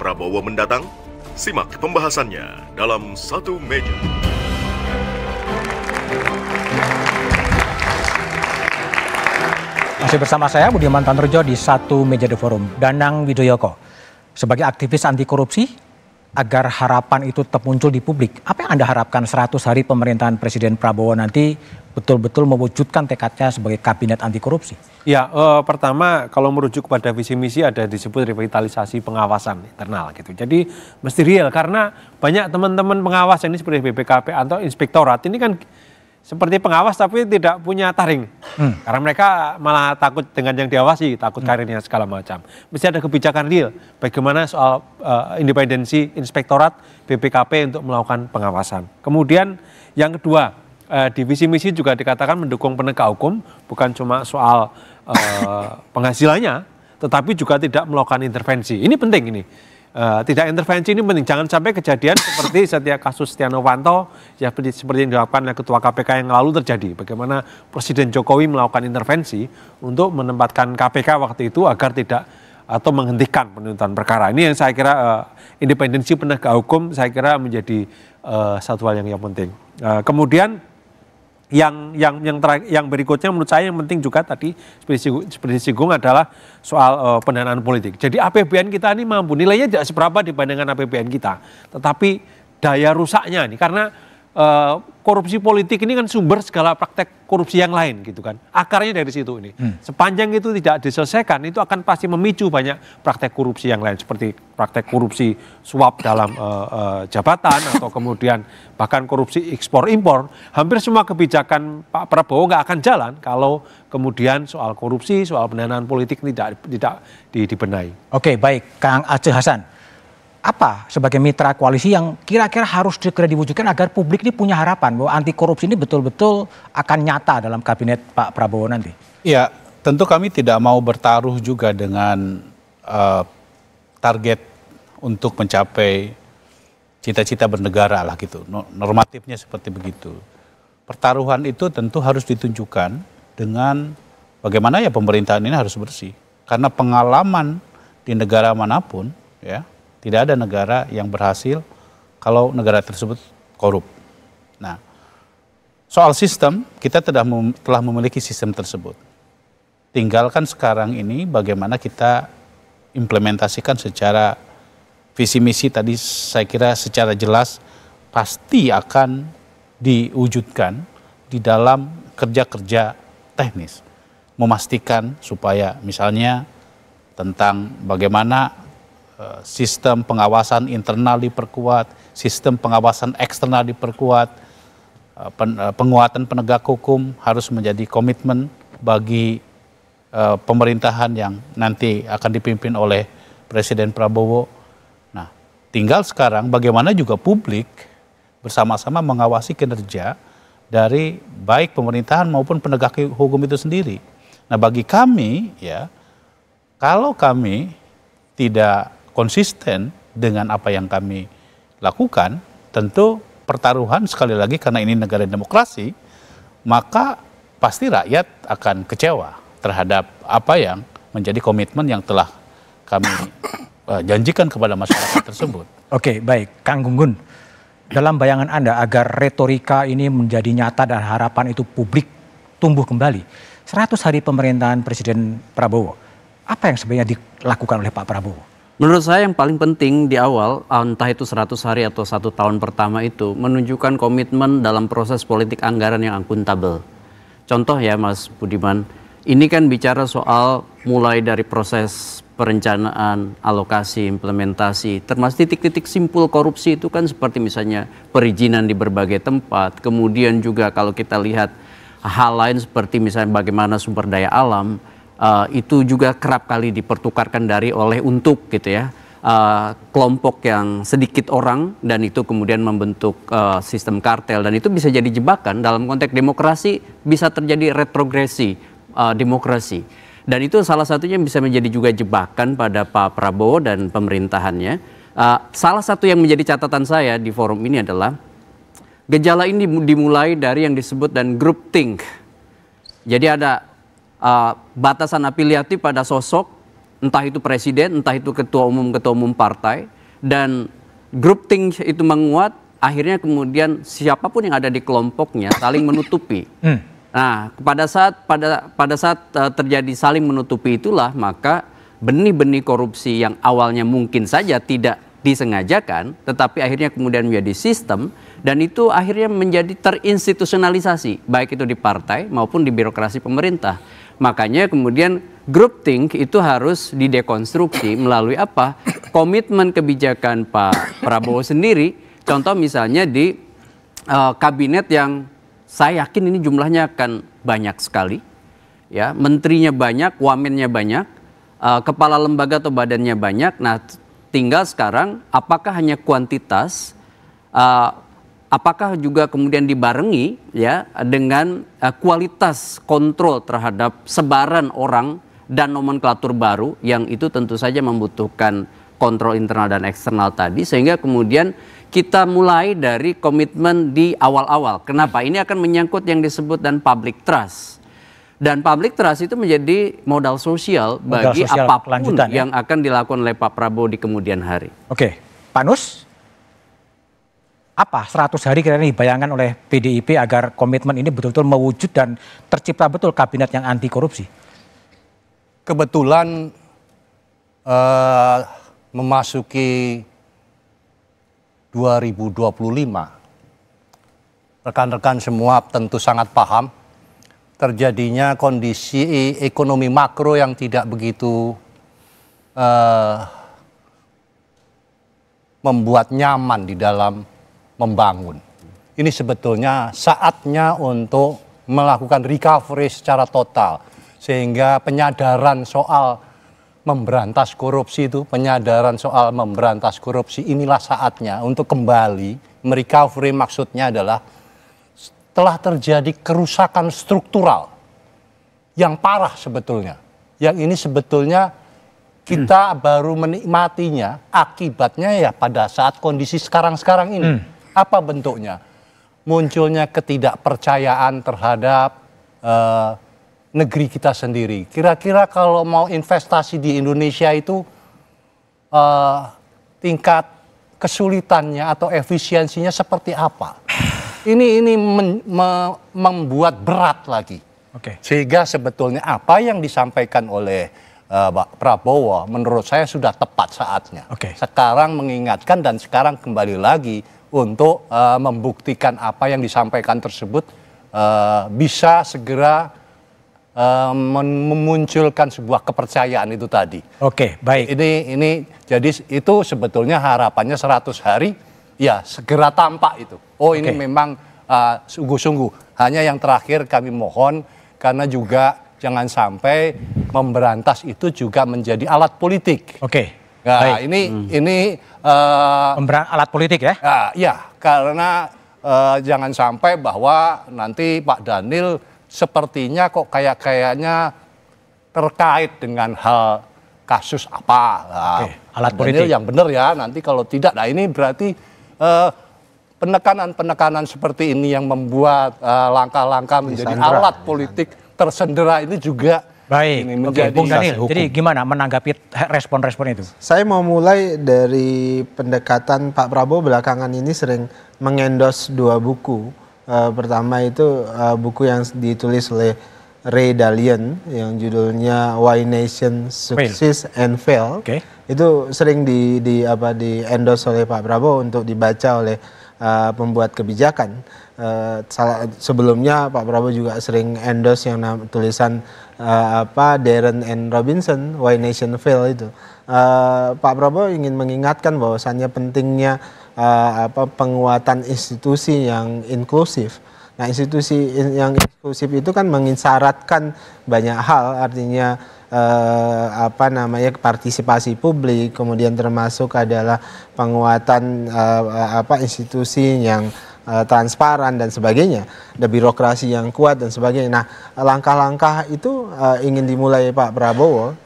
Prabowo mendatang? Simak pembahasannya dalam Satu Meja. Masih bersama saya Budiman Tanurjo di Satu Meja The Forum. Danang Widoyoko, sebagai aktivis anti korupsi, agar harapan itu tetap muncul di publik, apa yang Anda harapkan 100 hari pemerintahan Presiden Prabowo nanti betul-betul mewujudkan tekadnya sebagai kabinet anti korupsi? Ya, pertama kalau merujuk pada visi misi ada disebut revitalisasi pengawasan internal gitu. Jadi mesti real karena banyak teman-teman pengawas ini seperti BPKP atau inspektorat ini kan seperti pengawas tapi tidak punya taring. Karena mereka malah takut dengan yang diawasi, takut karirnya segala macam. Mesti ada kebijakan real bagaimana soal independensi inspektorat BPKP untuk melakukan pengawasan. Kemudian yang kedua, di visi misi juga dikatakan mendukung penegak hukum, bukan cuma soal penghasilannya, tetapi juga tidak melakukan intervensi. Ini penting ini. Tidak intervensi ini penting, jangan sampai kejadian seperti setiap kasus Setia Novanto ya, seperti yang dilakukan oleh Ketua KPK yang lalu terjadi. Bagaimana Presiden Jokowi melakukan intervensi untuk menempatkan KPK waktu itu agar tidak atau menghentikan penuntutan perkara. Ini yang saya kira independensi penegak hukum saya kira menjadi satu hal yang penting. Kemudian yang berikutnya menurut saya yang penting juga tadi seperti disinggung adalah soal pendanaan politik. Jadi APBN kita ini mampu, nilainya tidak seberapa dibandingkan APBN kita, tetapi daya rusaknya nih karena korupsi politik ini kan sumber segala praktek korupsi yang lain gitu kan. Akarnya dari situ ini. Sepanjang itu tidak diselesaikan itu akan pasti memicu banyak praktek korupsi yang lain seperti praktek korupsi suap dalam jabatan atau kemudian bahkan korupsi ekspor impor. Hampir semua kebijakan Pak Prabowo nggak akan jalan kalau kemudian soal korupsi, soal pendanaan politik tidak dibenahi. Oke, baik, Kang Aceh Hasan. Apa sebagai mitra koalisi yang kira-kira harus segera diwujudkan agar publik ini punya harapan bahwa anti korupsi ini betul-betul akan nyata dalam kabinet Pak Prabowo nanti? Ya, tentu kami tidak mau bertaruh juga dengan target untuk mencapai cita-cita bernegara lah gitu. Normatifnya seperti begitu. Pertaruhan itu tentu harus ditunjukkan dengan bagaimana ya pemerintahan ini harus bersih. Karena pengalaman di negara manapun ya, tidak ada negara yang berhasil kalau negara tersebut korup. Nah, soal sistem, kita telah memiliki sistem tersebut. Tinggalkan sekarang ini bagaimana kita implementasikan secara visi misi tadi saya kira secara jelas pasti akan diwujudkan di dalam kerja-kerja teknis. Memastikan supaya misalnya tentang bagaimana sistem pengawasan internal diperkuat, sistem pengawasan eksternal diperkuat, penguatan penegak hukum harus menjadi komitmen bagi pemerintahan yang nanti akan dipimpin oleh Presiden Prabowo. Nah, tinggal sekarang bagaimana juga publik bersama-sama mengawasi kinerja dari baik pemerintahan maupun penegak hukum itu sendiri. Nah, bagi kami ya, kalau kami tidak konsisten dengan apa yang kami lakukan, tentu pertaruhan sekali lagi karena ini negara demokrasi, maka pasti rakyat akan kecewa terhadap apa yang menjadi komitmen yang telah kami janjikan kepada masyarakat tersebut. Oke, baik. Kang Gunggun, dalam bayangan Anda agar retorika ini menjadi nyata dan harapan itu publik tumbuh kembali, 100 hari pemerintahan Presiden Prabowo, apa yang sebenarnya dilakukan oleh Pak Prabowo? Menurut saya yang paling penting di awal, entah itu 100 hari atau 1 tahun pertama itu, menunjukkan komitmen dalam proses politik anggaran yang akuntabel. Contoh ya Mas Budiman, ini kan bicara soal mulai dari proses perencanaan, alokasi, implementasi, termasuk titik-titik simpul korupsi itu kan seperti misalnya perizinan di berbagai tempat, kemudian juga kalau kita lihat hal lain seperti misalnya bagaimana sumber daya alam, itu juga kerap kali dipertukarkan oleh untuk gitu ya kelompok yang sedikit orang dan itu kemudian membentuk sistem kartel dan itu bisa jadi jebakan dalam konteks demokrasi, bisa terjadi retrogresi demokrasi dan itu salah satunya bisa menjadi juga jebakan pada Pak Prabowo dan pemerintahannya. Salah satu yang menjadi catatan saya di forum ini adalah gejala ini dimulai dari yang disebut dan groupthink. Jadi ada batasan afiliatif pada sosok entah itu presiden, entah itu ketua umum partai, dan groupthink itu menguat, akhirnya kemudian siapapun yang ada di kelompoknya saling menutupi. Nah, pada saat terjadi saling menutupi itulah, maka benih-benih korupsi yang awalnya mungkin saja tidak disengajakan, tetapi akhirnya kemudian menjadi sistem, dan itu akhirnya menjadi terinstitusionalisasi, baik itu di partai maupun di birokrasi pemerintah. Makanya kemudian groupthink itu harus didekonstruksi melalui apa? Komitmen kebijakan Pak Prabowo sendiri. Contoh misalnya di kabinet yang saya yakin ini jumlahnya akan banyak sekali, ya, menterinya banyak, wamennya banyak, kepala lembaga atau badannya banyak. Nah, tinggal sekarang apakah hanya kuantitas, apakah juga kemudian dibarengi ya dengan kualitas kontrol terhadap sebaran orang dan nomenklatur baru yang itu tentu saja membutuhkan kontrol internal dan eksternal tadi, sehingga kemudian kita mulai dari komitmen di awal-awal. Kenapa? Ini akan menyangkut yang disebut dan public trust. Dan public trust itu menjadi modal sosial bagi apapun yang akan dilakukan oleh Pak Prabowo di kemudian hari. Oke, Pak Nus, apa 100 hari kira-kira dibayangkan oleh PDIP agar komitmen ini betul-betul mewujud dan tercipta betul kabinet yang anti korupsi? Kebetulan memasuki 2025, rekan-rekan semua tentu sangat paham terjadinya kondisi ekonomi makro yang tidak begitu membuat nyaman di dalam membangun. Ini sebetulnya saatnya untuk melakukan recovery secara total, sehingga penyadaran soal memberantas korupsi itu, penyadaran soal memberantas korupsi inilah saatnya untuk kembali merecovery. Maksudnya adalah telah terjadi kerusakan struktural yang parah sebetulnya. Yang ini sebetulnya kita baru menikmatinya, akibatnya ya pada saat kondisi sekarang-sekarang ini. Apa bentuknya? Munculnya ketidakpercayaan terhadap negeri kita sendiri. Kira-kira kalau mau investasi di Indonesia itu tingkat kesulitannya atau efisiensinya seperti apa? Ini membuat berat lagi. Sehingga sebetulnya apa yang disampaikan oleh Pak Prabowo menurut saya sudah tepat saatnya. Sekarang mengingatkan dan sekarang kembali lagi untuk membuktikan apa yang disampaikan tersebut bisa segera memunculkan sebuah kepercayaan itu tadi. Oke, baik. Ini jadi itu sebetulnya harapannya 100 hari ya segera tampak itu. Oh, ini memang sungguh-sungguh. Hanya yang terakhir kami mohon, karena juga jangan sampai memberantas itu juga menjadi alat politik. Nah, ini alat politik ya? Ya, karena jangan sampai bahwa nanti Pak Daniel sepertinya kok kayaknya terkait dengan hal kasus apa. Alat politik yang benar ya, nanti kalau tidak, nah ini berarti penekanan-penekanan seperti ini yang membuat langkah-langkah menjadi alat politik tersendera ini juga ini menjadi Bung Daniel, jadi gimana menanggapi respon-respon itu? Saya mau mulai dari pendekatan Pak Prabowo belakangan ini sering mengendos dua buku. Pertama itu buku yang ditulis oleh Ray Dalio yang judulnya Why Nations Succeed and Fail. Itu sering di endorse oleh Pak Prabowo untuk dibaca oleh pembuat kebijakan. Sebelumnya Pak Prabowo juga sering endorse yang tulisan Darren and Robinson Why Nation Fail itu. Pak Prabowo ingin mengingatkan bahwasannya pentingnya penguatan institusi yang inklusif. Nah, institusi yang inklusif itu kan mengisyaratkan banyak hal, artinya partisipasi publik, kemudian termasuk adalah penguatan institusi yang transparan dan sebagainya, ada birokrasi yang kuat dan sebagainya. Nah, langkah-langkah itu ingin dimulai Pak Prabowo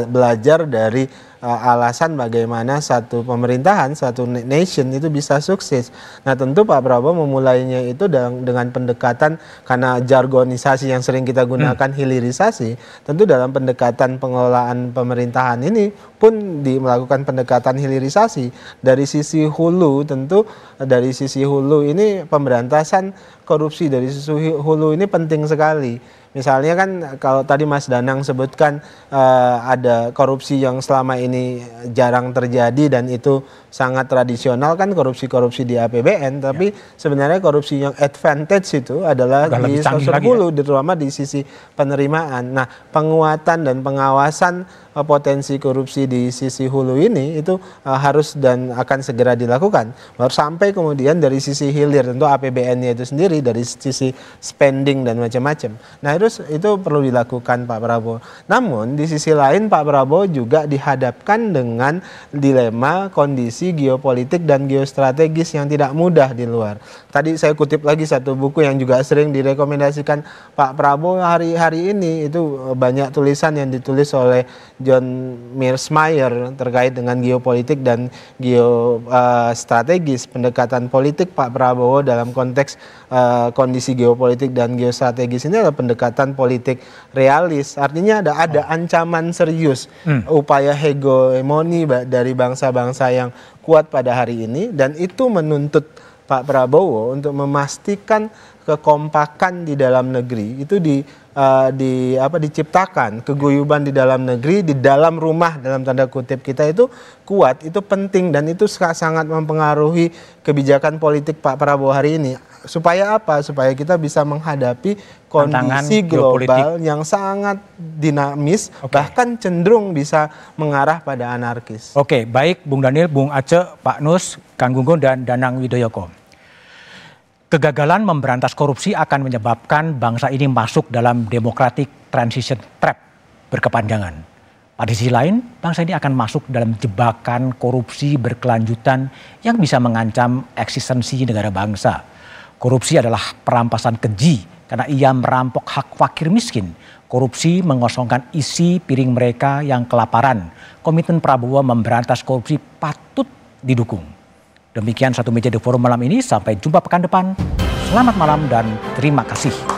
belajar dari alasan bagaimana satu pemerintahan, satu nation itu bisa sukses. Nah tentu Pak Prabowo memulainya itu dengan pendekatan, karena jargonisasi yang sering kita gunakan hilirisasi, tentu dalam pendekatan pengelolaan pemerintahan ini pun melakukan pendekatan hilirisasi. Dari sisi hulu, tentu dari sisi hulu ini pemberantasan korupsi dari sisi hulu ini penting sekali. Misalnya kan kalau tadi Mas Danang sebutkan ada korupsi yang selama ini jarang terjadi dan itu sangat tradisional kan korupsi-korupsi di APBN, tapi sebenarnya korupsi yang advantage itu adalah di sosok hulu, terutama di sisi penerimaan. Nah, penguatan dan pengawasan potensi korupsi di sisi hulu ini itu harus dan akan segera dilakukan. Baru sampai kemudian dari sisi hilir, tentu APBN-nya itu sendiri, dari sisi spending dan macam-macam. Nah, itu perlu dilakukan Pak Prabowo. Namun di sisi lain Pak Prabowo juga dihadapkan dengan dilema kondisi geopolitik dan geostrategis yang tidak mudah di luar. Tadi saya kutip lagi satu buku yang juga sering direkomendasikan Pak Prabowo hari-hari ini, itu banyak tulisan yang ditulis oleh John Mearsheimer terkait dengan geopolitik dan geostrategis, pendekatan politik Pak Prabowo dalam konteks kondisi geopolitik dan geostrategis ini adalah pendekatan politik realis. Artinya ada ancaman serius upaya hegemoni dari bangsa-bangsa yang kuat pada hari ini, dan itu menuntut Pak Prabowo untuk memastikan kekompakan di dalam negeri itu diciptakan, keguyuban di dalam negeri, di dalam rumah dalam tanda kutip kita itu kuat, itu penting, dan itu sangat mempengaruhi kebijakan politik Pak Prabowo hari ini. Supaya apa? Supaya kita bisa menghadapi kondisi global yang sangat dinamis, bahkan cenderung bisa mengarah pada anarkis. Oke, baik Bung Daniel, Bung Aceh, Pak Nus, Kang Gunggun, dan Danang Widoyoko. Kegagalan memberantas korupsi akan menyebabkan bangsa ini masuk dalam democratic transition trap berkepanjangan. Pada sisi lain, bangsa ini akan masuk dalam jebakan korupsi berkelanjutan yang bisa mengancam eksistensi negara bangsa. Korupsi adalah perampasan keji karena ia merampok hak fakir miskin. Korupsi mengosongkan isi piring mereka yang kelaparan. Komitmen Prabowo memberantas korupsi patut didukung. Demikian Satu Meja The Forum malam ini. Sampai jumpa pekan depan. Selamat malam dan terima kasih.